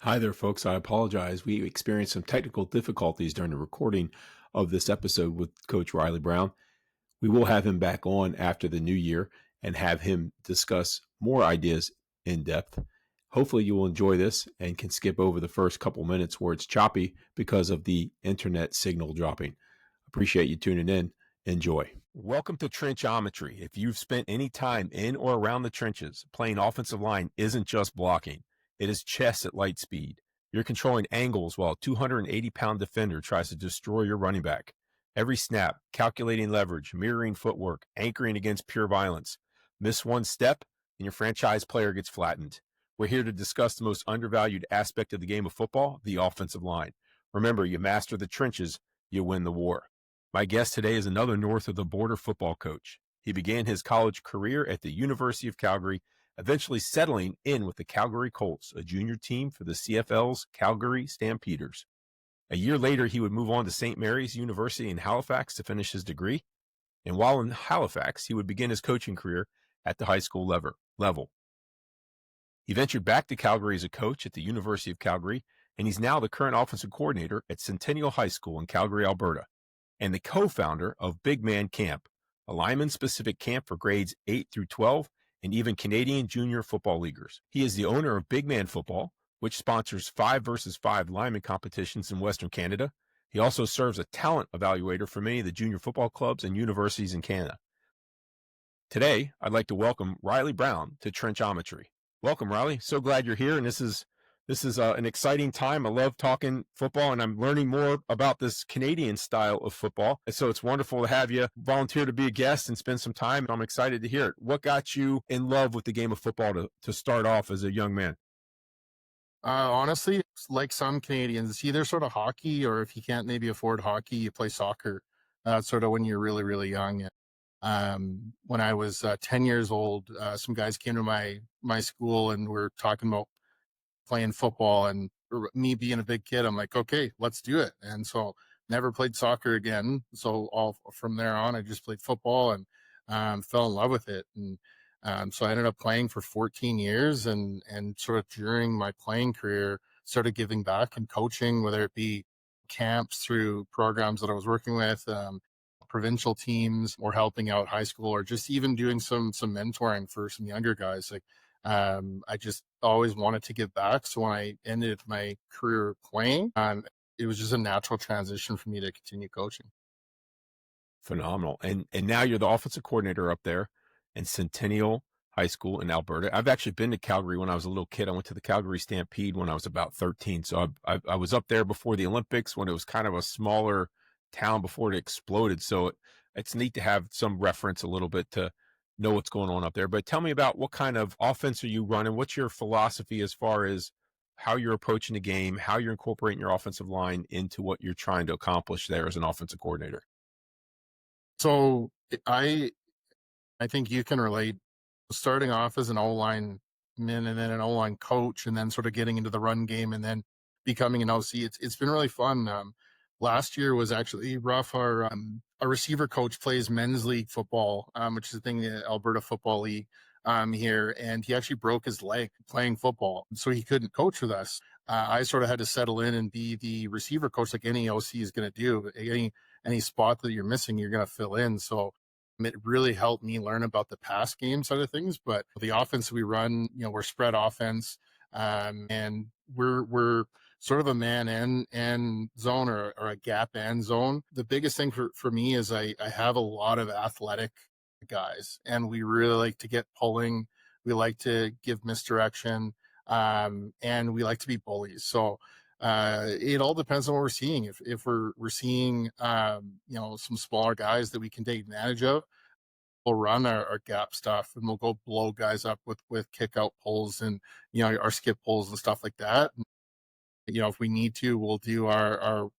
Hi there, folks. I apologize. We experienced some technical difficulties during the recording of this episode with Coach Riley Brown. We will have him back on after the new year and have him discuss more ideas in depth. Hopefully, you will enjoy this and can skip over the first couple minutes where it's choppy because of the internet signal dropping. Appreciate you tuning in. Enjoy. Welcome to Trenchometry. If you've spent any time in or around the trenches, playing offensive line isn't just blocking. It is chess at light speed. You're controlling angles while a 280-pound defender tries to destroy your running back. Every snap, calculating leverage, mirroring footwork, anchoring against pure violence. Miss one step, and your franchise player gets flattened. We're here to discuss the most undervalued aspect of the game of football, the offensive line. Remember, you master the trenches, you win the war. My guest today is another north of the border football coach. He began his college career at the University of Calgary, eventually settling in with the Calgary Colts, a junior team for the CFL's Calgary Stampeders. A year later, he would move on to St. Mary's University in Halifax to finish his degree. And while in Halifax, he would begin his coaching career at the high school level. He ventured back to Calgary as a coach at the University of Calgary, and he's now the current offensive coordinator at Centennial High School in Calgary, Alberta, and the co-founder of Big Man Camp, a lineman-specific camp for grades 8 through 12 and even Canadian junior football leaguers. He is the owner of Big Man Football, which sponsors 5-versus-5 lineman competitions in Western Canada. He also serves a talent evaluator for many of the junior football clubs and universities in Canada. Today, I'd like to welcome Riley Brown to Trenchometry. Welcome, Riley. So glad you're here, and this is an exciting time. I love talking football, and I'm learning more about this Canadian style of football. And so it's wonderful to have you volunteer to be a guest and spend some time. I'm excited to hear it. What got you in love with the game of football to start off as a young man? Honestly, it's like some Canadians, it's either sort of hockey, or if you can't maybe afford hockey, you play soccer. Sort of when you're really, really young. When I was 10 years old, some guys came to my school and were talking about playing football, and me being a big kid, I'm like, okay, let's do it. And so never played soccer again. So all from there on, I just played football and fell in love with it. And so I ended up playing for 14 years, and sort of during my playing career, started giving back and coaching, whether it be camps through programs that I was working with, provincial teams, or helping out high school, or just even doing some mentoring for some younger guys. Like, I just always wanted to give back. So when I ended my career playing, it was just a natural transition for me to continue coaching. Phenomenal. And now you're the offensive coordinator up there in Centennial High School in Alberta. I've actually been to Calgary when I was a little kid. I went to the Calgary Stampede when I was about 13. So I was up there before the Olympics, when it was kind of a smaller town before it exploded. So it's neat to have some reference a little bit to know what's going on up there. But tell me about what kind of offense are you running? What's your philosophy as far as how you're approaching the game, how you're incorporating your offensive line into what you're trying to accomplish there as an offensive coordinator? So I think you can relate, starting off as an O-line man and then an O-line coach, and then sort of getting into the run game, and then becoming an OC. It's been really fun. Last year was actually rough. Our receiver coach plays men's league football, which is the thing, the Alberta Football League here, and he actually broke his leg playing football, so he couldn't coach with us. I sort of had to settle in and be the receiver coach, like any OC is going to do. Any spot that you're missing, you're going to fill in. So it really helped me learn about the pass game side of things. But the offense we run, we're spread offense, and we're sort of a man and zone, or a gap and zone. The biggest thing for me is I have a lot of athletic guys, and we really like to get pulling. We like to give misdirection, and we like to be bullies. So it all depends on what we're seeing. If we're seeing some smaller guys that we can take advantage of, we'll run our gap stuff, and we'll go blow guys up with kick out pulls, and our skip pulls and stuff like that. And, if we need to, we'll do our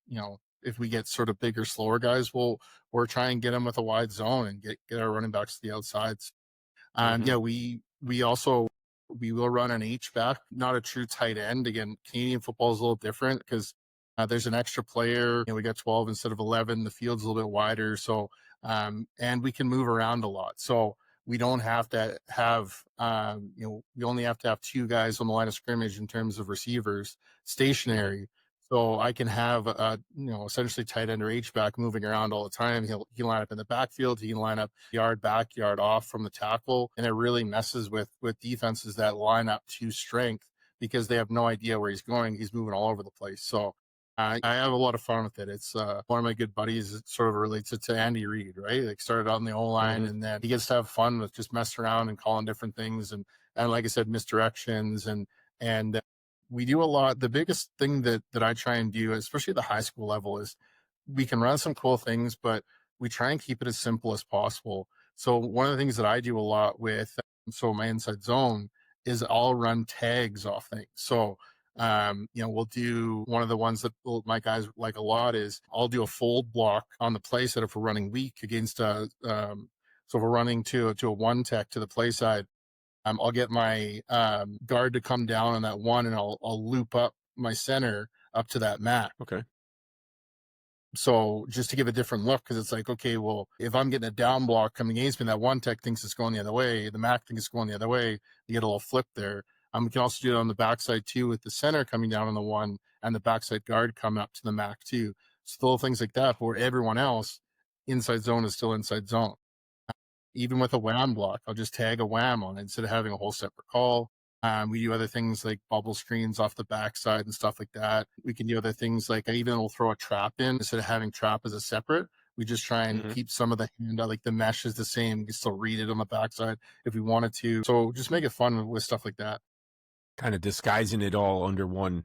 if we get sort of bigger, slower guys, we're try and get them with a wide zone and get our running backs to the outsides. And we will run an H-back, not a true tight end. Again, Canadian football is a little different because there's an extra player. We got 12 instead of 11. The field's a little bit wider. So, and we can move around a lot. So we don't have to have, we only have to have two guys on the line of scrimmage in terms of receivers stationary. So I can have essentially tight end or H back moving around all the time. He can line up in the backfield. He can line up yard back, yard off from the tackle, and it really messes with defenses that line up to strength because they have no idea where he's going. He's moving all over the place. So I have a lot of fun with it. It's one of my good buddies. It sort of relates it to Andy Reid, right? Like started out in the O line, and then he gets to have fun with just messing around and calling different things, and like I said, misdirections, and we do a lot. The biggest thing that I try and do, especially at the high school level, is we can run some cool things, but we try and keep it as simple as possible. So one of the things that I do a lot with, so my inside zone is I'll run tags off things. So we'll do one of the ones that my guys like a lot is I'll do a fold block on the play set if we're running weak against so if we're running to a one tech to the play side. I'll get my guard to come down on that one, and I'll loop up my center up to that mat. Okay. So just to give a different look, because it's like, okay, well, if I'm getting a down block coming against me, that one tech thinks it's going the other way, the Mac thinks it's going the other way, you get a little flip there. We can also do it on the backside too, with the center coming down on the one and the backside guard coming up to the Mac too. So little things like that, but where everyone else inside zone is still inside zone. Even with a wham block, I'll just tag a wham on it instead of having a whole separate call. We do other things like bubble screens off the backside and stuff like that. We can do other things like I even will throw a trap in instead of having trap as a separate. We just try and keep some of the handout, like the mesh is the same. You can still read it on the backside if we wanted to. So just make it fun with stuff like that. Kind of disguising it all under one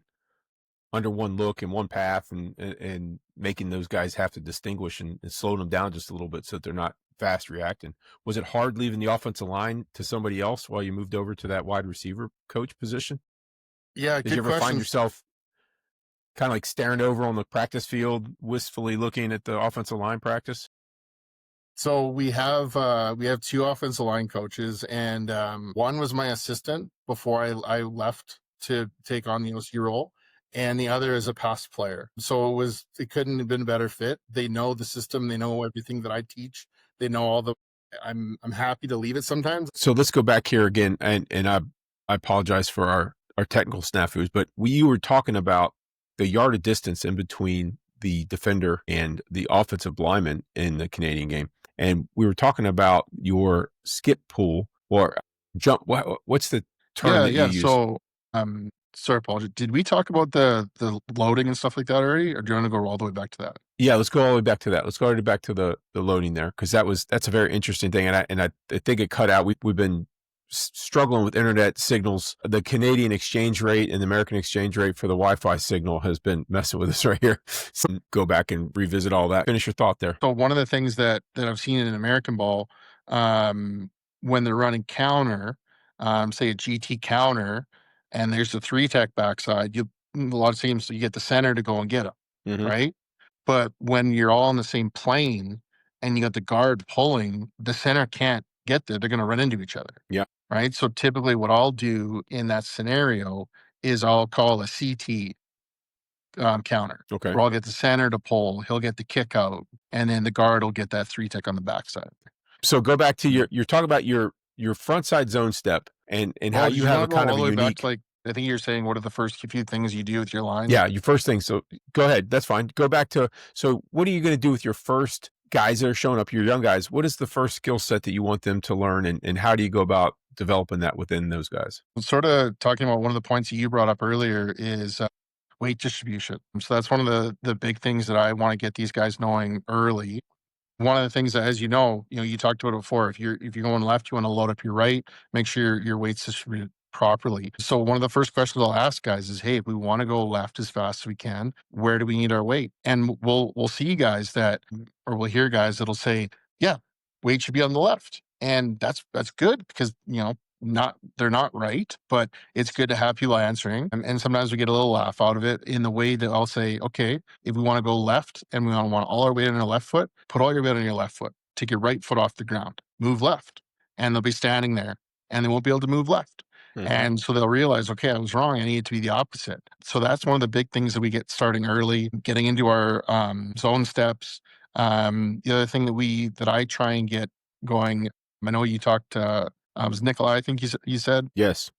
look and one path, and making those guys have to distinguish and slow them down just a little bit so that they're not fast reacting. Was it hard leaving the offensive line to somebody else while you moved over to that wide receiver coach position? Yeah, Did you ever find yourself kind of like staring over on the practice field, wistfully looking at the offensive line practice? So we have two offensive line coaches, and one was my assistant before I left to take on the OC role, and the other is a past player. So it couldn't have been a better fit. They know the system, they know everything that I teach, they know all the. I'm happy to leave it sometimes. So let's go back here again, and I apologize for our technical snafus, but you were talking about the yard of distance in between the defender and the offensive lineman in the Canadian game. And we were talking about your skip pool or jump. What's the term that you use? So, sorry, Paul. Did we talk about the loading and stuff like that already, or do you want to go all the way back to that? Yeah, let's go all the way back to that. Let's go all the way back to the loading there, because that's a very interesting thing, and I think it cut out. We've been struggling with internet signals. The Canadian exchange rate and the American exchange rate for the Wi-Fi signal has been messing with us right here. So go back and revisit all that. Finish your thought there. So one of the things that I've seen in American ball, when they're running counter, say a GT counter, and there's a three tech backside, a lot of teams you get the center to go and get them, right? But when you're all on the same plane and you got the guard pulling, the center can't get there. They're going to run into each other. Yeah. Right. So typically what I'll do in that scenario is I'll call a CT counter. Okay. Where I'll get the center to pull, he'll get the kick out, and then the guard will get that three tech on the backside. So go back to you're talking about your front side zone step and how you have a kind of a unique. Like I think you're saying, what are the first few things you do with your line? Yeah, your first thing. So go ahead. That's fine. Go back to, so what are you going to do with your first guys that are showing up, your young guys? What is the first skill set that you want them to learn, and how do you go about developing that within those guys? Sort of talking about one of the points that you brought up earlier is weight distribution. So that's one of the big things that I want to get these guys knowing early. One of the things that, as you talked about it before, if you're going left, you want to load up your right, make sure your weight's distributed properly. So one of the first questions I'll ask guys is, hey, if we want to go left as fast as we can, where do we need our weight? And we'll see guys we'll hear guys that'll say, yeah, weight should be on the left. And that's good because, they're not right, but it's good to have people answering. And sometimes we get a little laugh out of it in the way that I'll say, okay, if we want to go left and we want all our weight on our left foot, put all your weight on your left foot. Take your right foot off the ground, move left. And they'll be standing there and they won't be able to move left. And so they'll realize, okay, I was wrong. I need it to be the opposite. So that's one of the big things that we get starting early, getting into our zone steps. The other thing that I try and get going I know you talked, was Nikolai, I think you said Yes.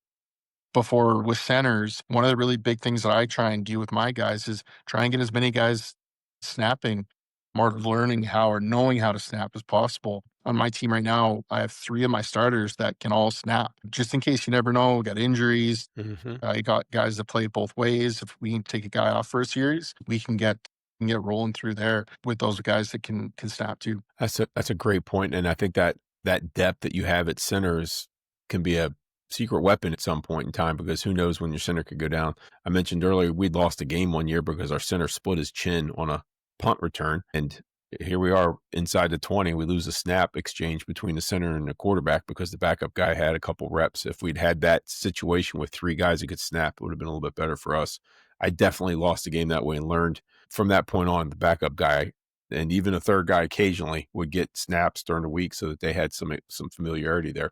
before with centers. One of the really big things that I try and do with my guys is try and get as many guys snapping, more learning how or knowing how to snap as possible. On my team right now, I have 3 of my starters that can all snap. Just in case you never know, we got injuries. Hmm. You got guys that play both ways. If we can take a guy off for a series, we can get rolling through there with those guys that can snap too. That's a great point, and I think that that depth that you have at centers can be a secret weapon at some point in time because who knows when your center could go down. I mentioned earlier we'd lost a game one year because our center split his chin on a punt return, and here we are inside the 20. We lose a snap exchange between the center and the quarterback because the backup guy had a couple reps. If we'd had that situation with 3 guys that could snap, it would have been a little bit better for us. I definitely lost a game that way and learned from that point on. The backup guy and even a third guy occasionally would get snaps during the week so that they had some familiarity there.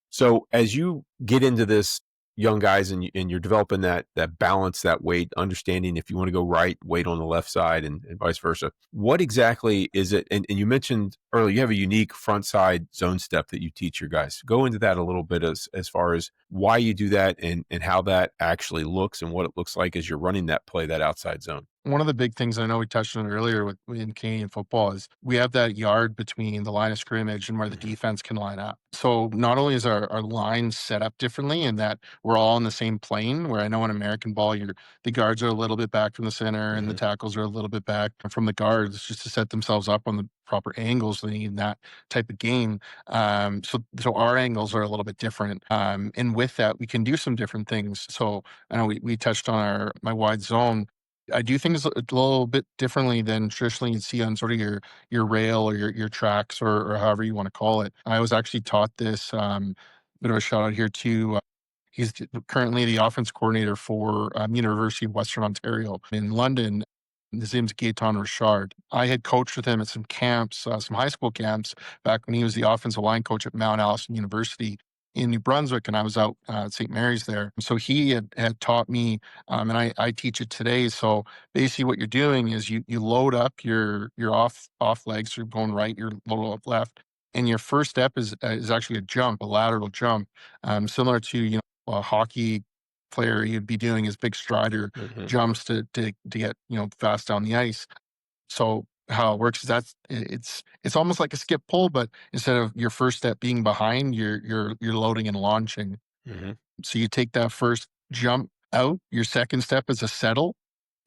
So as you get into this, young guys, and you're developing that balance, that weight, understanding if you want to go right, weight on the left side, and vice versa. What exactly is it? And you mentioned earlier you have a unique front side zone step that you teach your guys. Go into that a little bit as far as why you do that and how that actually looks and what it looks like as you're running that play, that outside zone. One of the big things I know we touched on earlier with in Canadian football is we have that yard between the line of scrimmage and where the Hmm. defense can line up. So not only is our line set up differently in that we're all in the same plane, where I know in American ball, the guards are a little bit back from the center and the Hmm. tackles are a little bit back from the guards just to set themselves up on the proper angles they need in that type of game. So our angles are a little bit different. And with that, we can do some different things. So I know we touched on my wide zone. I do things a little bit differently than traditionally you'd see on sort of your rail or your tracks or however you want to call it. I was actually taught this. Bit of a shout out here too. He's currently the offense coordinator for University of Western Ontario in London. His name's Gaetan Richard. I had coached with him at some camps, some high school camps, back when he was the offensive line coach at Mount Allison University in New Brunswick, and I was out at St. Mary's there. So he had taught me, and I teach it today. So basically, what you're doing is you load up your off legs, you're going right, you're load up left, and your first step is actually a jump, a lateral jump, similar to a hockey player, he'd be doing his big strider Hmm. jumps to get fast down the ice. So how it works is it's almost like a skip pull, but instead of your first step being behind, you're loading and launching. Hmm. So you take that first jump out. Your second step is a settle.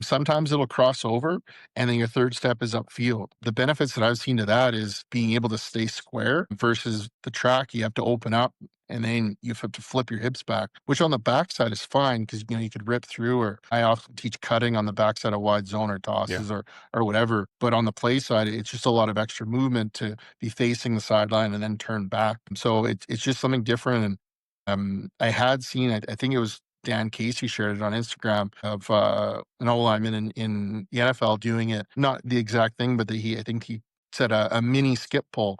Sometimes it'll cross over, and then your third step is upfield. The benefits that I've seen to that is being able to stay square versus the track. You have to open up, and then you have to flip your hips back, which on the backside is fine because you could rip through. Or I often teach cutting on the backside of wide zone or Yeah. tosses or whatever. But on the play side, it's just a lot of extra movement to be facing the sideline and then turn back. So it's just something different. And I had seen, I think it was Dan Casey shared it on Instagram of an O lineman in the NFL doing it. Not the exact thing, but I think he said a mini skip pull.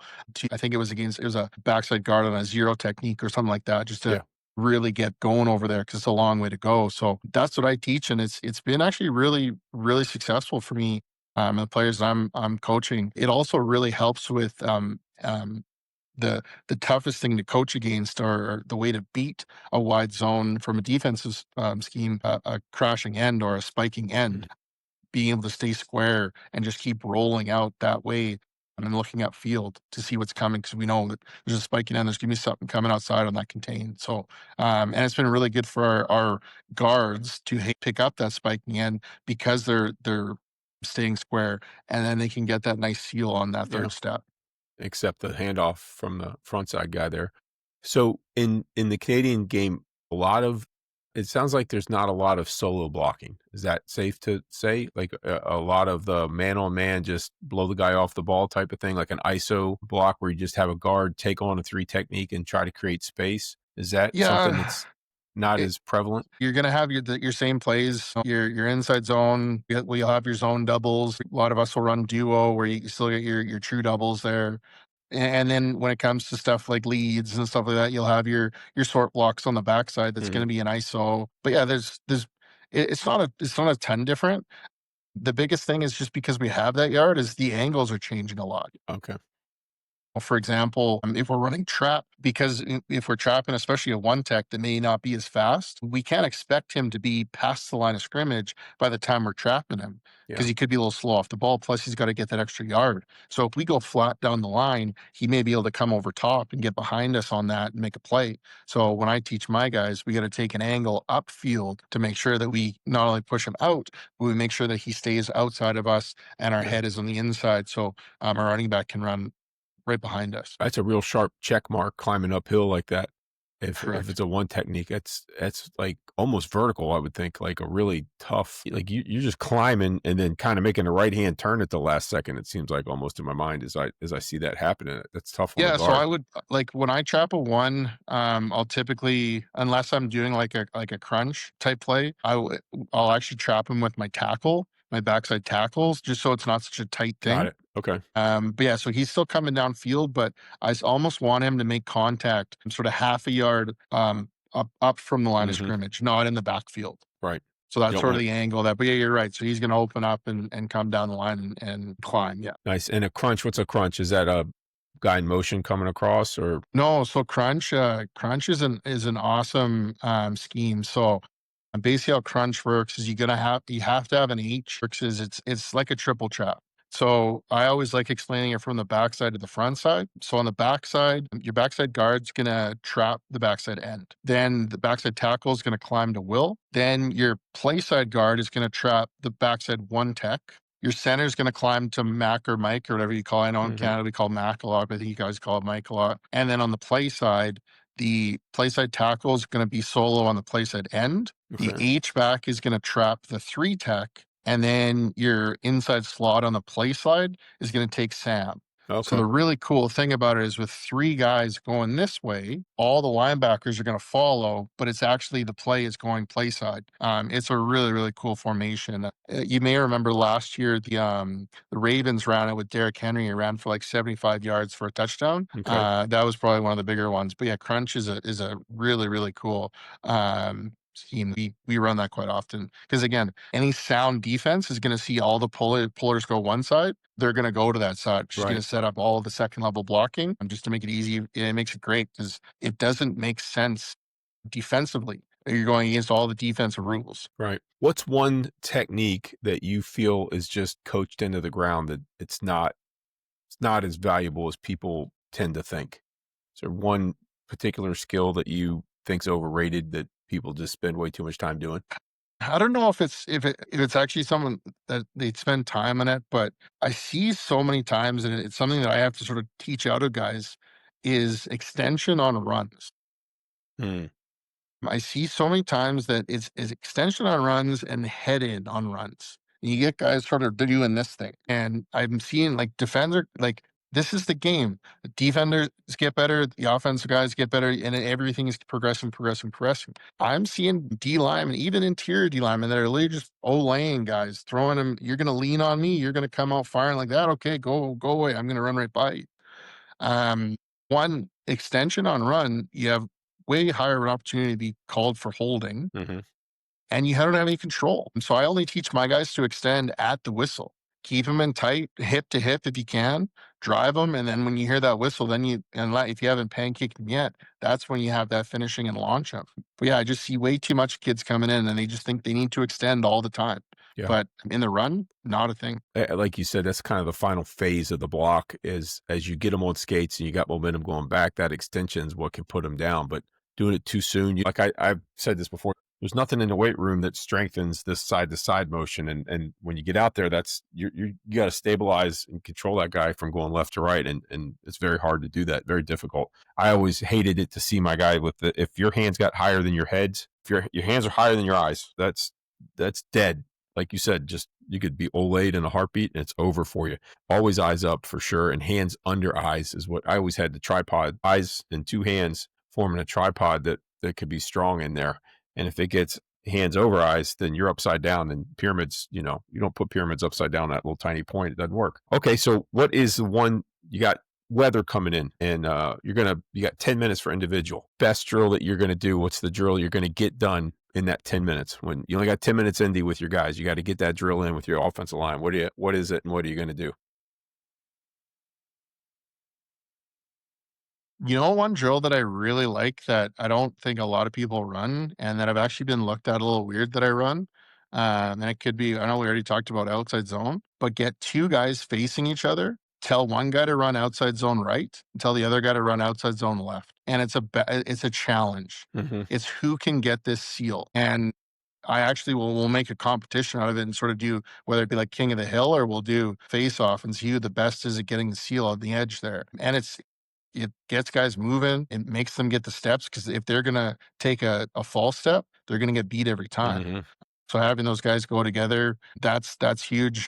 I think it was a backside guard on a zero technique or something like that, just to Yeah. really get going over there because it's a long way to go. So that's what I teach, and it's been actually really successful for me. And the players I'm coaching. It also really helps with the toughest thing to coach against or the way to beat a wide zone from a defensive scheme, a crashing end or a spiking Mhm. end, being able to stay square and just keep rolling out that way and then looking up field to see what's coming because we know that there's a spiking end, there's going to be something coming outside on that contain. So, and it's been really good for our guards to pick up that spiking end because they're staying square and then they can get that nice seal on that Yeah. third step. Except the handoff from the front side guy there. So in the Canadian game, a lot of it sounds like there's not a lot of solo blocking. Is that safe to say? Like a lot of the man on man, just blow the guy off the ball type of thing, like an ISO block where you just have a guard take on a 3 technique and try to create space. Is that something Yeah. that's not as prevalent? You're gonna have your same plays, your inside zone. You'll have your zone doubles. A lot of us will run duo where you still get your true doubles there. And then when it comes to stuff like leads and stuff like that, you'll have your sort blocks on the backside. That's Mhm. gonna be an ISO. But yeah, it's not a ton different. The biggest thing is just because we have that yard is the angles are changing a lot. Okay. For example, if we're running trap, because if we're trapping, especially a one tech that may not be as fast, we can't expect him to be past the line of scrimmage by the time we're trapping him because Yeah. he could be a little slow off the ball. Plus, he's got to get that extra yard. So if we go flat down the line, he may be able to come over top and get behind us on that and make a play. So when I teach my guys, we got to take an angle upfield to make sure that we not only push him out, but we make sure that he stays outside of us and our Yeah. head is on the inside. So our running back can run right behind us. That's a real sharp check mark climbing uphill like that. If Correct. it's a one technique, that's like almost vertical, I would think, like a really tough, like you're just climbing and then kind of making a right hand turn at the last second. It seems like almost in my mind as I see that happening. That's tough on the Yeah, so guard. I would like when I trap a one, I'll typically, unless I'm doing like a crunch type play, I'll actually trap him with my tackle, my backside tackles, just so it's not such a tight Got thing. it. Okay. But yeah, so he's still coming downfield, but almost want him to make contact sort of half a yard up from the line of Hmm. scrimmage, not in the backfield. Right. So You that's don't sort of want the angle that. But yeah, you're right. So he's going to open up and come down the line and climb. Yeah. nice. And a crunch, what's a crunch? Is that a guy in motion coming across or No, so Crunch is an awesome scheme. So basically how Crunch works is you have to have an H because it's like a triple trap. So I always like explaining it from the backside to the front side. So on the backside, your backside guard's gonna trap the backside end. Then the backside tackle is gonna climb to Will. Then your play side guard is gonna trap the backside one tech. Your center is going to climb to Mac or Mike or whatever you call it. I know in hmm Canada we call Mac a lot, but I think you guys call it Mike a lot. And then on the play side tackle is going to be solo on the play side end. The okay. H back is going to trap the three tech. And then your inside slot on the play side is going to take Sam. So Okay. the really cool thing about it is with three guys going this way, all the linebackers are going to follow, but it's actually the play is going play side. It's a really, really cool formation. You may remember last year the Ravens ran it with Derrick Henry. He ran for like 75 yards for a touchdown. Okay. That was probably one of the bigger ones. But yeah, Crunch is a really, really cool scheme. We run that quite often because again, any sound defense is going to see all the pullers go one side. They're going to go to that side. She's going Right. to set up all of the second level blocking just to make it easy. It makes it great because it doesn't make sense defensively. You're going against all the defensive rules. Right. What's one technique that you feel is just coached into the ground that it's not as valuable as people tend to think? Is there one particular skill that you think's overrated that people just spend way too much time doing? I don't know if it's actually someone that they spend time on it, but I see so many times, and it's something that I have to sort of teach out of guys is extension on runs. Hmm. I see so many times that it's extension on runs and head in on runs. And you get guys sort of doing this thing. And I'm seeing like defender, like this is the game. The defenders get better, the offensive guys get better, and then everything is progressing, progressing, progressing. I'm seeing D linemen, even interior D linemen that are literally just lane guys throwing them. You're going to lean on me. You're going to come out firing like that. Okay, go away. I'm going to run right by you. Um, One extension on run, you have way higher of an opportunity to be called for holding, Hmm. and you don't have any control. And so I only teach my guys to extend at the whistle. Keep them in tight, hip to hip if you can, drive them, and then when you hear that whistle, then if you haven't pancaked them yet, that's when you have that finishing and launch up. But yeah, I just see way too much kids coming in and they just think they need to extend all the time. Yeah. But in the run, not a thing. Like you said, that's kind of the final phase of the block is as you get them on skates and you got momentum going back, that extension is what can put them down. But doing it too soon, like I've said this before, there's nothing in the weight room that strengthens this side to side motion. And when you get out there, that's you got to stabilize and control that guy from going left to right. And it's very hard to do that, very difficult. I always hated it to see my guy with if your hands got higher than your heads, if your hands are higher than your eyes, that's dead. Like you said, just you could be Olayed in a heartbeat and it's over for you. Always eyes up for sure. And hands under eyes is what I always had the tripod, eyes and two hands forming a tripod that could be strong in there. And if it gets hands over eyes, then you're upside down and pyramids, you don't put pyramids upside down that little tiny point. It doesn't work. Okay. So what is the one you got weather coming in and you got 10 minutes for individual best drill that you're going to do? What's the drill you're going to get done in that 10 minutes when you only got 10 minutes indie with your guys? You got to get that drill in with your offensive line. What is it and what are you going to do? You know, one drill that I really like that I don't think a lot of people run and that I've actually been looked at a little weird that I run. And it could be, I know we already talked about outside zone, but get two guys facing each other. Tell one guy to run outside zone right, and tell the other guy to run outside zone left. And it's a challenge. Hmm. It's who can get this seal. And I actually will make a competition out of it and sort of do whether it be like King of the Hill or we'll do face off and see who the best is at getting the seal on the edge there. And it gets guys moving. It makes them get the steps because if they're gonna take a false step, they're gonna get beat every time. Hmm. So having those guys go together, that's huge.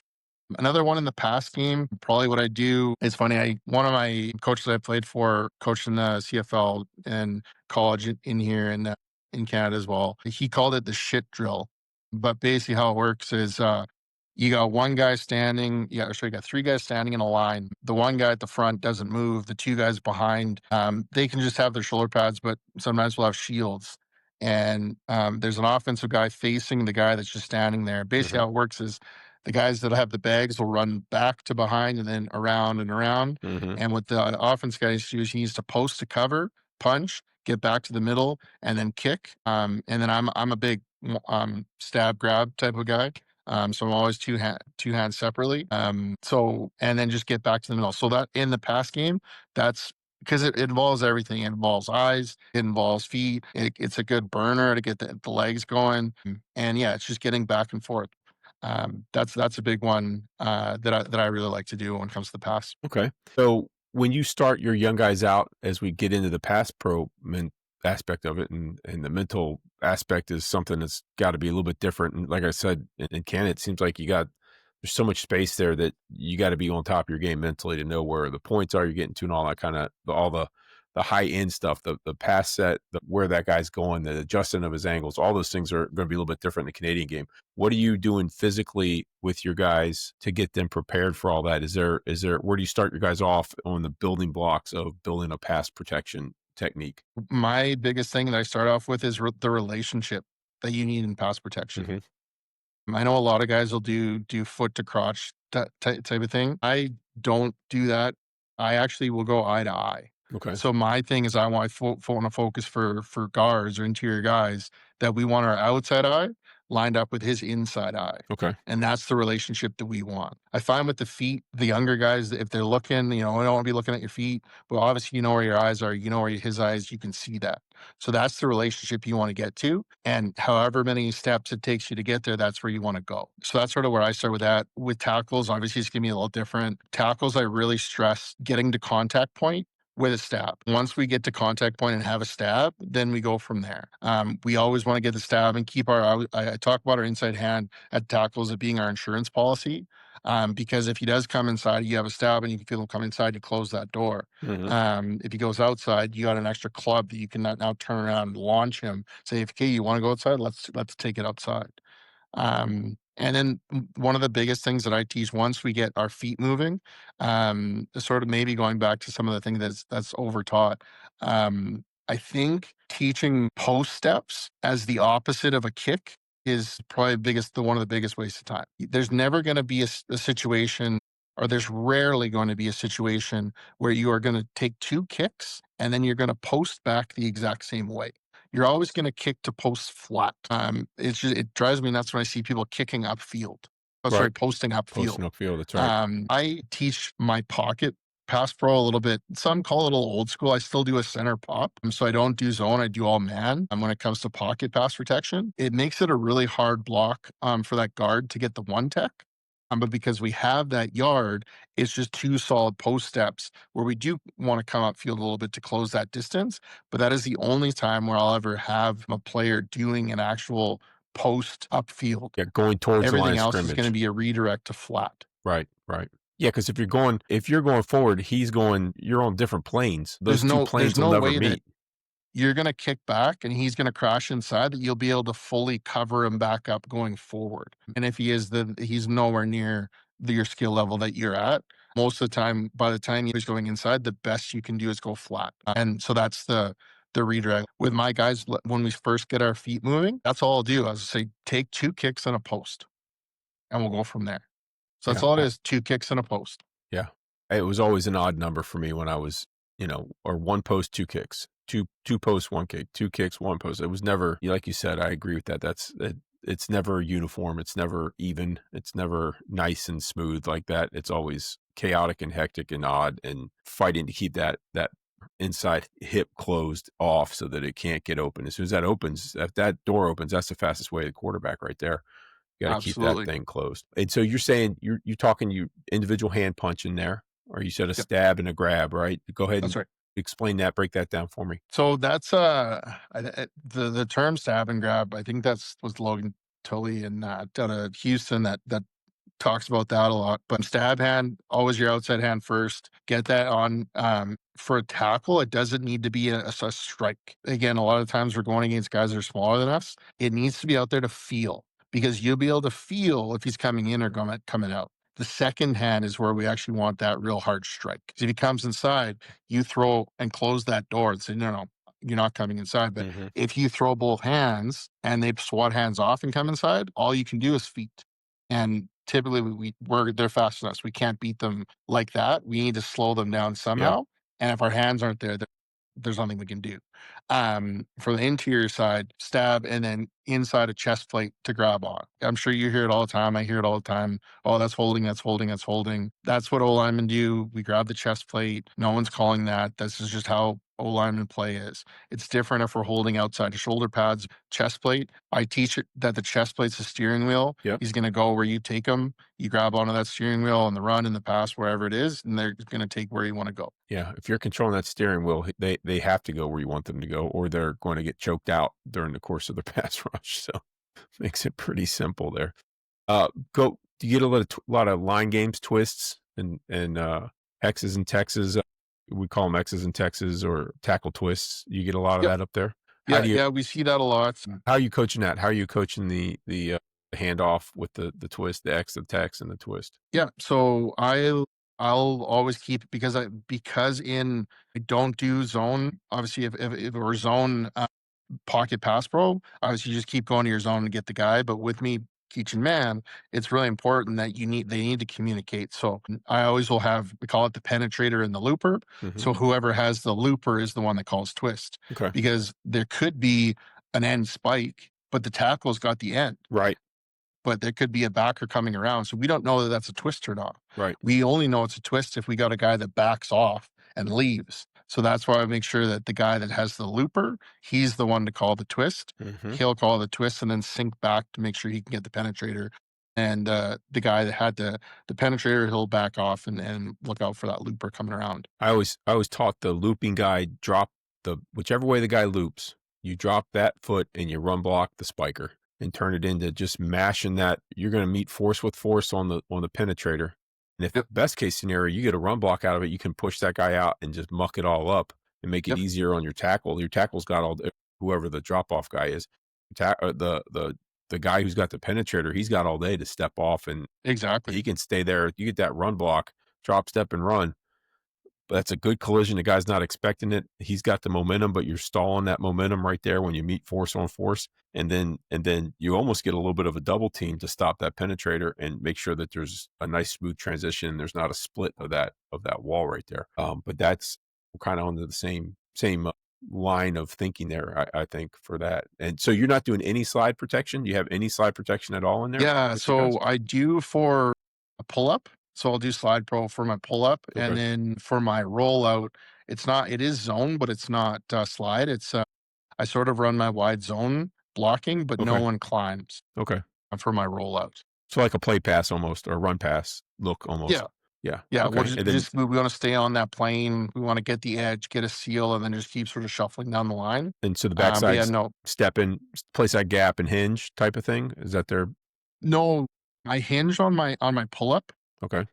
Another one in the past game, probably what I do is funny. One of my coaches I played for, coached in the CFL and college in here in Canada as well. He called it the shit drill. But basically how it works is you got one guy standing, you got three guys standing in a line. The one guy at the front doesn't move. The two guys behind, they can just have their shoulder pads, but sometimes we'll have shields. And there's an offensive guy facing the guy that's just standing there. Basically, Hmm. how it works is the guys that have the bags will run back to behind and then around and around. Hmm. And what the offense guys do is he needs to post to cover, punch, get back to the middle, and then kick. And then I'm a big stab grab type of guy. So I'm always two hands separately. So and then just get back to the middle. So that in the pass game, that's because it involves everything. It involves eyes, it involves feet. It's a good burner to get the legs going. And yeah, it's just getting back and forth. That's a big one that I really like to do when it comes to the pass. Okay. So when you start your young guys out, as we get into the pass pro aspect of it, and the mental aspect is something that's got to be a little bit different. And like I said, in Canada, it seems like there's so much space there that you got to be on top of your game mentally to know where the points are you're getting to and all that kind of all the high end stuff, the pass set, where that guy's going, the adjusting of his angles, all those things are going to be a little bit different in the Canadian game. What are you doing physically with your guys to get them prepared for all that? Is there where do you start your guys off on the building blocks of building a pass protection technique? My biggest thing that I start off with is the relationship that you need in pass protection. Hmm. I know a lot of guys will do foot to crotch type of thing. I don't do that. I actually will go eye to eye. Okay. So my thing is I want to focus for guards or interior guys that we want our outside eye lined up with his inside eye. Okay. And that's the relationship that we want. I find with the feet, the younger guys, if they're looking, I don't want to be looking at your feet, but obviously you know where your eyes are, you know where his eyes, you can see that. So that's the relationship you want to get to. And however many steps it takes you to get there, that's where you want to go. So that's sort of where I start with that. With tackles, obviously it's going to be a little different. Tackles, I really stress getting to contact point with a stab. Once we get to contact point and have a stab, then we go from there. We always want to get the stab and keep I talk about our inside hand at tackles as being our insurance policy. Because if he does come inside, you have a stab and you can feel him come inside, you close that door. Hmm. If he goes outside, you got an extra club that you can now turn around and launch him. Say, okay, you want to go outside? Let's take it outside. And then one of the biggest things that I teach once we get our feet moving, sort of maybe going back to some of the things that's overtaught. I think teaching post steps as the opposite of a kick is probably one of the biggest wastes of time. There's never going to be a situation, or there's rarely going to be a situation where you are going to take two kicks and then you're going to post back the exact same way. You're always going to kick to post flat. It drives me nuts when I see people kicking upfield. Oh, sorry, Right. posting upfield. Posting upfield. That's right. I teach my pocket pass pro a little bit. Some call it a little old school. I still do a center pop. So I don't do zone. I do all man. And when it comes to pocket pass protection, it makes it a really hard block for that guard to get the one tech. But because we have that yard, it's just two solid post steps where we do want to come upfield a little bit to close that distance. But that is the only time where I'll ever have a player doing an actual post upfield. Yeah, going towards the line Everything of else is going to scrimmage. be a redirect to flat. Right. Right. Yeah, because if you're going forward, you're on different planes. Those two There's planes will no never way that meet. you're going to kick back and he's going to crash inside that you'll be able to fully cover him back up going forward. And if he's nowhere near your skill level that you're at, most of the time, by the time he's going inside, the best you can do is go flat. And so that's the redirect. With my guys, when we first get our feet moving, that's all I'll do. I'll say, take two kicks and a post and we'll go from there. So that's Yeah. all it is, two kicks and a post. Yeah. It was always an odd number for me when or one post, two kicks, two posts, one kick, two kicks, one post. It was never, like you said, I agree with that. It's never uniform. It's never even. It's never nice and smooth like that. It's always chaotic and hectic and odd and fighting to keep that inside hip closed off so that it can't get open. As soon as that opens, if that door opens, that's the fastest way to the quarterback right there. You got to keep that Absolutely. thing closed. And so you're saying you're talking individual hand punch in there, or you said a Yep, stab and a grab, right? Go ahead that's and right. explain that. Break that down for me. So that's the term stab and grab. I think that's was Logan Tully and out of Houston that talks about that a lot. But stab hand, always your outside hand first. Get that on. For a tackle, it doesn't need to be a strike. Again, a lot of times we're going against guys that are smaller than us. It needs to be out there to feel because you'll be able to feel if he's coming in or coming out. The second hand is where we actually want that real hard strike. 'Cause if he comes inside, you throw and close that door and say, no, no, you're not coming inside. But Hmm. if you throw both hands and they swat hands off and come inside, all you can do is feet. And typically they're fast than us. We can't beat them like that. We need to slow them down Yeah. somehow. And if our hands aren't there, there's nothing we can do. For the interior side, stab and then inside a chest plate to grab on. I'm sure you hear it all the time. I hear it all the time. Oh, that's holding, that's holding, that's holding. That's what O linemen do. We grab the chest plate. No one's calling that. This is just how O lineman play is. It's different if we're holding outside the shoulder pads, chest plate. I teach it that the chest plate's a steering wheel. Yep. He's going to go where you take him. You grab onto that steering wheel on the run, in the pass, wherever it is, and they're going to take where you want to go. Yeah. If you're controlling that steering wheel, they have to go where you want them to go, or they're going to get choked out during the course of their pass rush. So makes it pretty simple there. Go. Do you get lot of line games, twists, and X's and Texas? We call them X's and Texas or tackle twists. You get a lot of Yep. that up there. How Yeah, do you yeah, we see that a lot. how are you coaching that? How are you coaching the handoff with the twist, the X, the Tex, and the twist? Yeah, so I'll always keep because in I don't do zone. Obviously, if it were zone pocket pass pro, obviously you just keep going to your zone and get the guy. But with me teaching man, it's really important that they need to communicate. So I always will have we call it the penetrator and the looper. Hmm. So whoever has the looper is the one that calls twist Okay. because there could be an end spike, but the tackle's got the end, Right. but there could be a backer coming around. So we don't know that that's a twist or not. Right. We only know it's a twist if we got a guy that backs off and leaves. So that's why I make sure that the guy that has the looper, he's the one to call the twist. Hmm. He'll call the twist and then sync back to make sure he can get the penetrator. And the guy that had the penetrator, he'll back off and look out for that looper coming around. I always taught the looping guy drop the whichever way the guy loops, you drop that foot and you run block the spiker and turn it into just mashing that. You're going to meet force with force on the penetrator. And if Yep. best case scenario, you get a run block out of it, you can push that guy out and just muck it all up and make it Yep. easier on your tackle. Your tackle's got whoever the drop off guy is, the guy who's got the penetrator, he's got all day to step off and Exactly. he can stay there. You get that run block, drop, step, and run. But that's a good collision. The guy's not expecting it. He's got the momentum, but you're stalling that momentum right there when you meet force on force. And then you almost get a little bit of a double team to stop that penetrator and make sure that there's a nice smooth transition. There's not a split of that wall right there. But that's kind of under the same line of thinking there, I think, for that. And so you're not doing any slide protection. Do you have any slide protection at all in there Yeah, with your guys? so I do for a pull up. So I'll do slide pro for my pull up, and Okay. then for my rollout, it is zone, but it's not slide. It's I sort of run my wide zone blocking, but no Okay. one climbs Okay. for my rollout. So like a play pass almost, or a run pass look almost. Yeah, Yeah. yeah. We'll Okay. just, And then just we want to stay on that plane. We want to get the edge, get a seal, and then just keep sort of shuffling down the line. so the But yeah, backside's no, step in, place that gap and hinge type of thing. Is that their no. I hinge on my pull up, okay?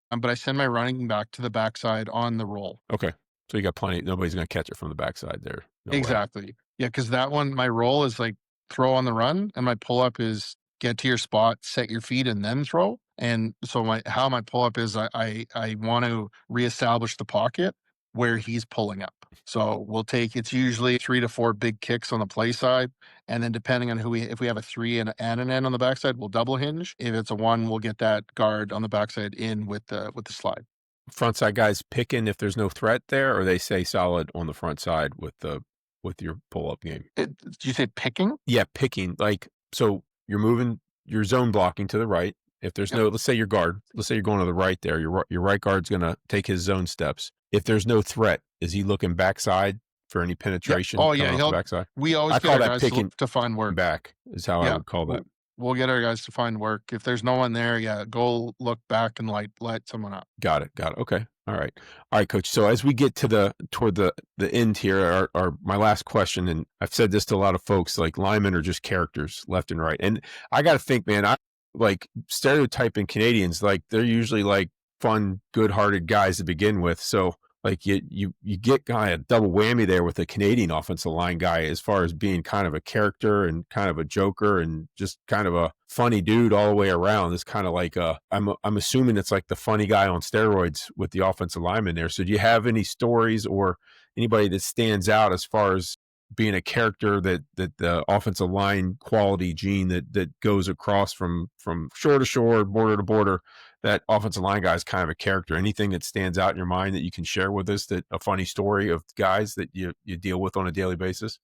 but I send my running back to the backside on the roll. Okay. So you got plenty. Nobody's gonna catch it from the backside there. No way. Exactly. Yeah, because that one, my roll is like throw on the run, and my pull up is get to your spot, set your feet, and then throw. And so my pull up is I want to reestablish the pocket where he's pulling up. So it's usually 3 to 4 big kicks on the play side, and then depending on if we have a 3 and an end on the backside, we'll double hinge. If it's a 1, we'll get that guard on the backside in with the slide. front side guys picking if there's no threat there, or they stay solid on the front side with your pull up game? Did you say picking? Yeah, picking, like, so you're moving your zone blocking to the right. If there's Yep. no, let's say your guard, let's say you're going to the right there, your right guard's gonna take his zone steps. If there's no threat, is he looking backside for any Yep. penetration Oh yeah, coming off the he'll. backside? We always I get call our that guys to picking to find work. back is how I Yeah, would call that. we'll get our guys to find work. If there's no one there, yeah, go look back and light someone up. Got it, got it. Okay. All right. All right, coach. So as we get to toward the end here, our my last question, and I've said this to a lot of folks, like linemen are just characters left and right. And I gotta think, man, I like stereotyping Canadians, like they're usually like fun, good hearted guys to begin with. So like you get kind of a double whammy there with a Canadian offensive line guy as far as being kind of a character and kind of a joker and just kind of a funny dude all the way around. It's kind of like I'm assuming it's like the funny guy on steroids with the offensive lineman there. So do you have any stories or anybody that stands out as far as being a character that the offensive line quality gene that goes across from shore to shore, border to border? That offensive line guy is kind of a character. Anything that stands out in your mind that you can share with us, that a funny story of guys that you deal with on a daily basis?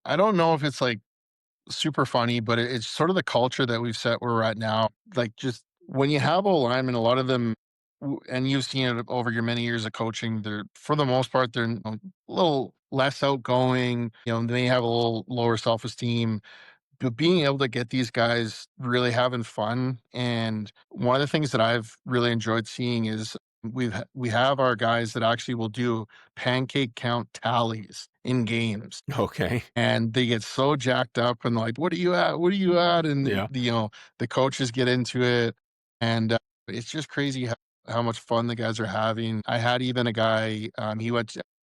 I don't know if it's like super funny, but it's sort of the culture that we've set where we're at now. Like just when you have O linemen, a lot of them, and you've seen it over your many years of coaching. They're for the most part they're a little less outgoing. They have a little lower self esteem. But being able to get these guys really having fun, and one of the things that I've really enjoyed seeing is we have our guys that actually will do pancake count tallies in games, Okay. and they get so jacked up and like, "What are you at? What are you at?" And Yeah. the coaches get into it, and it's just crazy how much fun the guys are having. I had even a guy,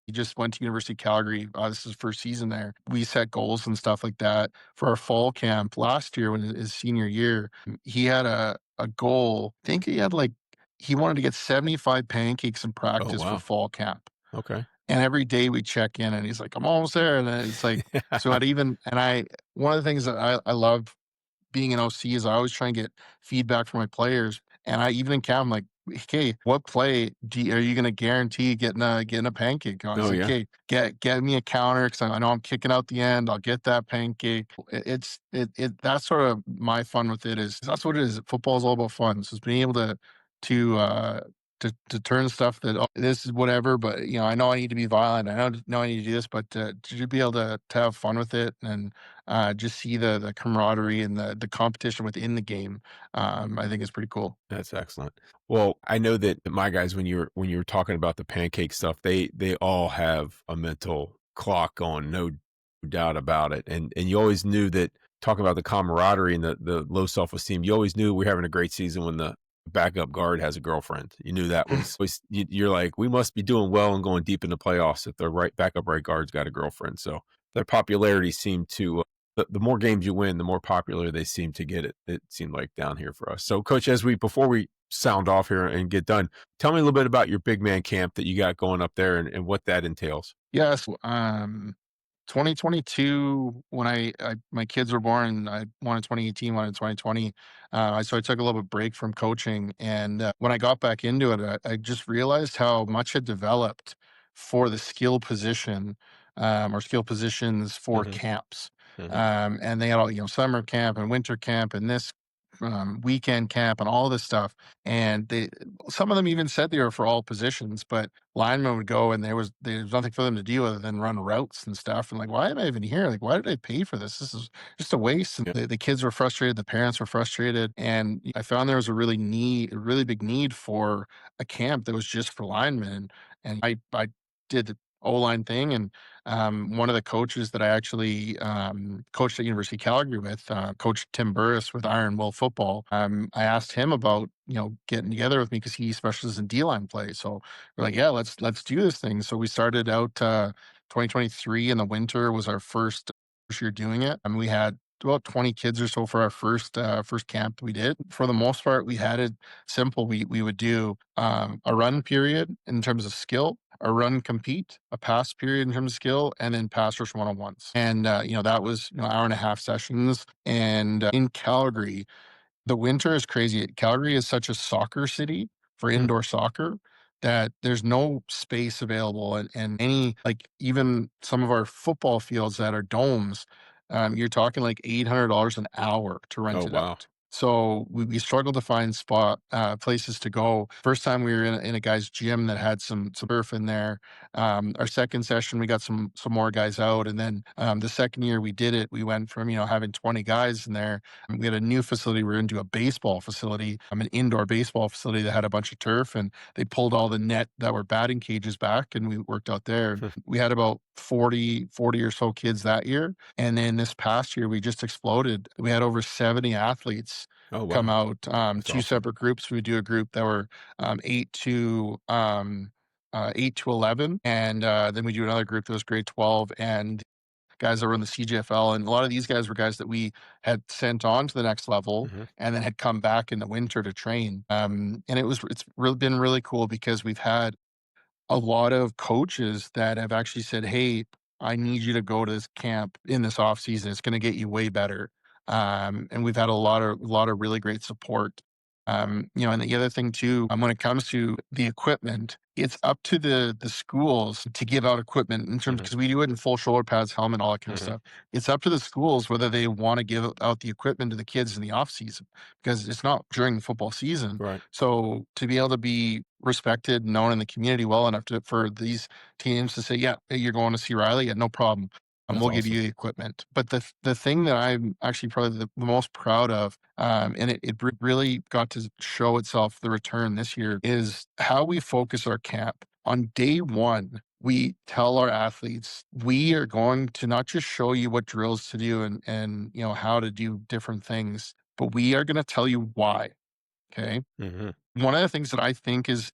he just went to University of Calgary. This is his first season there. We set goals and stuff like that for our fall camp last year when his senior year. He had a goal. I think he had like he wanted to get 75 pancakes in Oh, practice for wow. fall camp. Okay. And every day we check in and he's like, "I'm almost there." And then it's like, so I'd even, and one of the things that I love being an OC is I always try and get feedback from my players. And I even in camp, I'm like, "Okay, what play are you going to guarantee getting a pancake on?" He's Oh, like, yeah. "Okay, get me a counter because I know I'm kicking out the end. I'll get that pancake." That's sort of my fun with it is that's what it is. Football is all about fun. So it's being able to uh to turn stuff that, "Oh, this is whatever, but I know I need to be violent. I know I need to do this, but to be able to have fun with it and just see the camaraderie and the competition within the game, I think is pretty cool." That's excellent. Well, I know that my guys, when you were talking about the pancake stuff, they all have a mental clock on, no doubt about it. And you always knew that talking about the camaraderie and the low self esteem, you always knew we're having a great season when the backup guard has a girlfriend. You knew that was always, you're like, we must be doing well and going deep in the playoffs if the right backup right guard's got a girlfriend. So their popularity seemed to the more games you win, the more popular they seem to get. It seemed like down here for us. So, Coach, as we before we sound off here and get done, tell me a little bit about your big man camp that you got going up there and what that entails. Yes, 2022 when my kids were born, one in 2018, one in 2020. So I took a little bit break from coaching, and when I got back into it, I just realized how much had developed for the skill position, or skill positions for Hmm. camps. Hmm. And they had all summer camp and winter camp and this weekend camp and all this stuff. And some of them even said they were for all positions, but linemen would go and there was nothing for them to do other than run routes and stuff. And like, why am I even here? Like, why did I pay for this? This is just a waste. And Yeah, the kids were frustrated, the parents were frustrated, and I found there was a really big need for a camp that was just for linemen. And I did the O line thing, and one of the coaches that I actually coached at University of Calgary with, Coach Tim Burris with Iron Will Football. I asked him about getting together with me because he specializes in D line play. So we're like, yeah, let's do this thing. So we started out 2023 in the winter was our first year doing it. I mean, we had about 20 kids or so for our first camp we did. For the most part, we had it simple. We would do a run period in terms of skill, a run compete, a pass period in terms of skill, and then pass rush one-on-ones. And that was hour and a half sessions. And in Calgary, the winter is crazy. Calgary is such a soccer city for Hmm. indoor soccer that there's no space available, and any, like, even some of our football fields that are domes, you're talking like $800 an hour to Oh, rent it wow. out. So we struggled to find spot places to go. First time we were in a guy's gym that had some turf in there. Our second session, we got some more guys out, and then the second year we did it, we went from having 20 guys in there. And we had a new facility. We were into a baseball facility, an indoor baseball facility that had a bunch of turf, and they pulled all the net that were batting cages back, and we worked out there. We had about 40 or so kids that year, and then this past year we just exploded. We had over 70 athletes Oh, come wow. out. That's Two awesome. separate groups. We do a group that were 8 to 11, and then we do another group that was grade 12 and guys that were in the CGFL. And a lot of these guys were guys that we had sent on to the next level Hmm. and then had come back in the winter to train. And it's really been really cool because we've had a lot of coaches that have actually said, "Hey, I need you to go to this camp in this off season. It's going to get you way better." And we've had a lot of really great support. And the other thing too, when it comes to the equipment, it's up to the schools to give out equipment in terms, Hmm. because we do it in full shoulder pads, helmet, all that kind of Hmm. stuff. It's up to the schools whether they want to give out the equipment to the kids in the off season, because it's not during the football season. Right. So to be able to be respected, known in the community well enough for these teams to say, "Yeah, hey, you're going to see Riley, yeah, no problem. That's We'll give awesome. you the equipment." But the thing that I'm actually probably the most proud of, and it really got to show itself the return this year, is how we focus our camp. On day one, we tell our athletes, we are going to not just show you what drills to do and how to do different things, but we are going to tell you why. Okay. Hmm. One of the things that I think is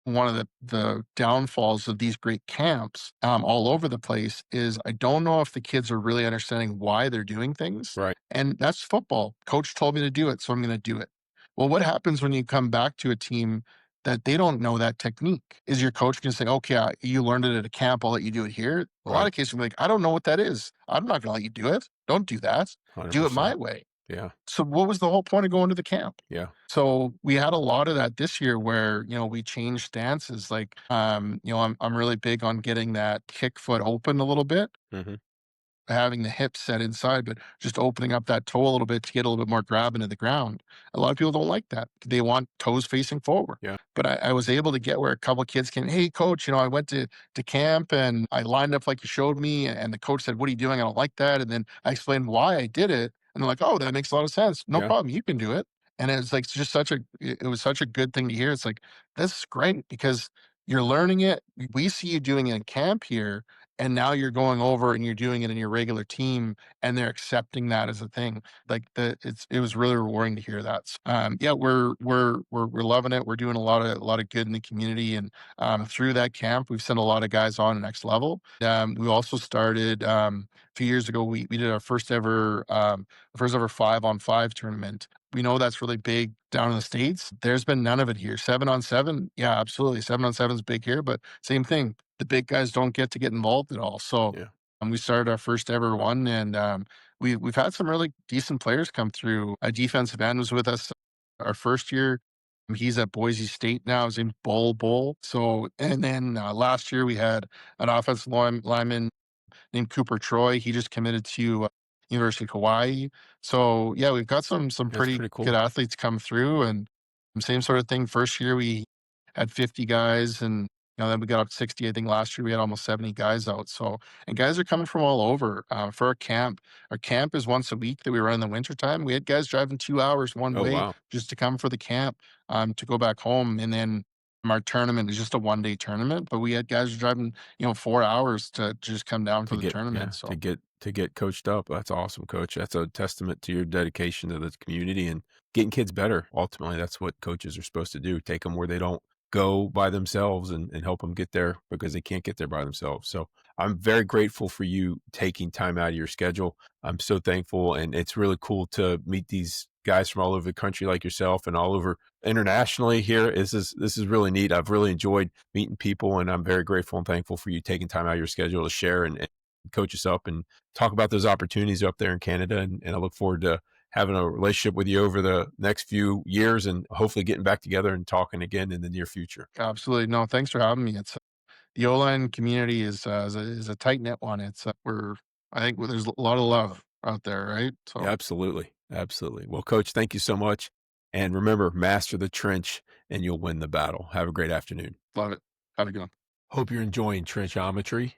one of the downfalls of these great camps, all over the place, is I don't know if the kids are really understanding why they're doing things. Right. And that's football. Coach told me to do it, so I'm going to do it. Well, what happens when you come back to a team that they don't know that technique? Is your coach going to say, "Okay, you learned it at a camp, I'll let you do it here"? A lot Right. of cases, I'm like, "I don't know what that is. I'm not going to let you do it. Don't do that. Do it my 100%. way." Yeah. So what was the whole point of going to the camp? Yeah. So we had a lot of that this year where, we changed stances. Like, I'm really big on getting that kick foot open a little bit, Hmm. having the hips set inside, but just opening up that toe a little bit to get a little bit more grab into the ground. A lot of people don't like that. They want toes facing forward. Yeah. But I was able to get where a couple of kids came, "Hey, coach, I went to camp and I lined up like you showed me." And the coach said, "What are you doing? I don't like that." And then I explained why I did it. And they're like, "Oh, that makes a lot of sense. No Yeah. problem. You can do it." And it's like, it's just it was such a good thing to hear. It's like, this is great because you're learning it. We see you doing it in camp here, and now you're going over and you're doing it in your regular team, and they're accepting that as a thing. Like, it was really rewarding to hear that. So, yeah, we're loving it. We're doing a lot of good in the community, and through that camp, we've sent a lot of guys on to next level. We also started, a few years ago. We did our first ever 5-on-5 tournament. We know that's really big down in the States. There's been none of it here. 7-on-7, yeah, absolutely. 7-on-7 is big here, but same thing. The big guys don't get involved at all. So, Yeah. we started our first ever one, and we've had some really decent players come through. A defensive end was with us our first year. He's at Boise State now. His name's Bull. So, and then last year we had an offensive lineman named Cooper Troy. He just committed to University of Hawaii. So yeah, we've got some That's pretty pretty good cool. athletes come through, and same sort of thing. First year we had 50 guys, and then we got up to 60. I think last year we had almost 70 guys out. So, and guys are coming from all over for our camp. Our camp is once a week that we run in the wintertime. We had guys driving 2 hours one Oh, way wow. just to come for the camp, to go back home, and then our tournament is just a 1-day tournament, but we had guys driving 4 hours to just come down for To the get, tournament. yeah, So to get coached up. That's awesome, coach. That's a testament to your dedication to the community and getting kids better. Ultimately, that's what coaches are supposed to do. Take them where they don't go by themselves and help them get there because they can't get there by themselves. So I'm very grateful for you taking time out of your schedule. I'm so thankful. And it's really cool to meet these guys from all over the country like yourself and all over internationally here. This is really neat. I've really enjoyed meeting people, and I'm very grateful and thankful for you taking time out of your schedule to share and coach us up and talk about those opportunities up there in Canada. And I look forward to having a relationship with you over the next few years and hopefully getting back together and talking again in the near future. Absolutely. No, thanks for having me. It's the O-line community is a tight knit one. I think there's a lot of love out there, right? So Absolutely. Absolutely. Well, Coach, thank you so much. And remember, master the trench and you'll win the battle. Have a great afternoon. love it. Have a good one. Hope you're enjoying Trenchometry.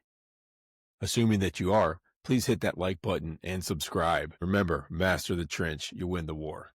Assuming that you are, please hit that like button and subscribe. Remember, master the trench, you win the war.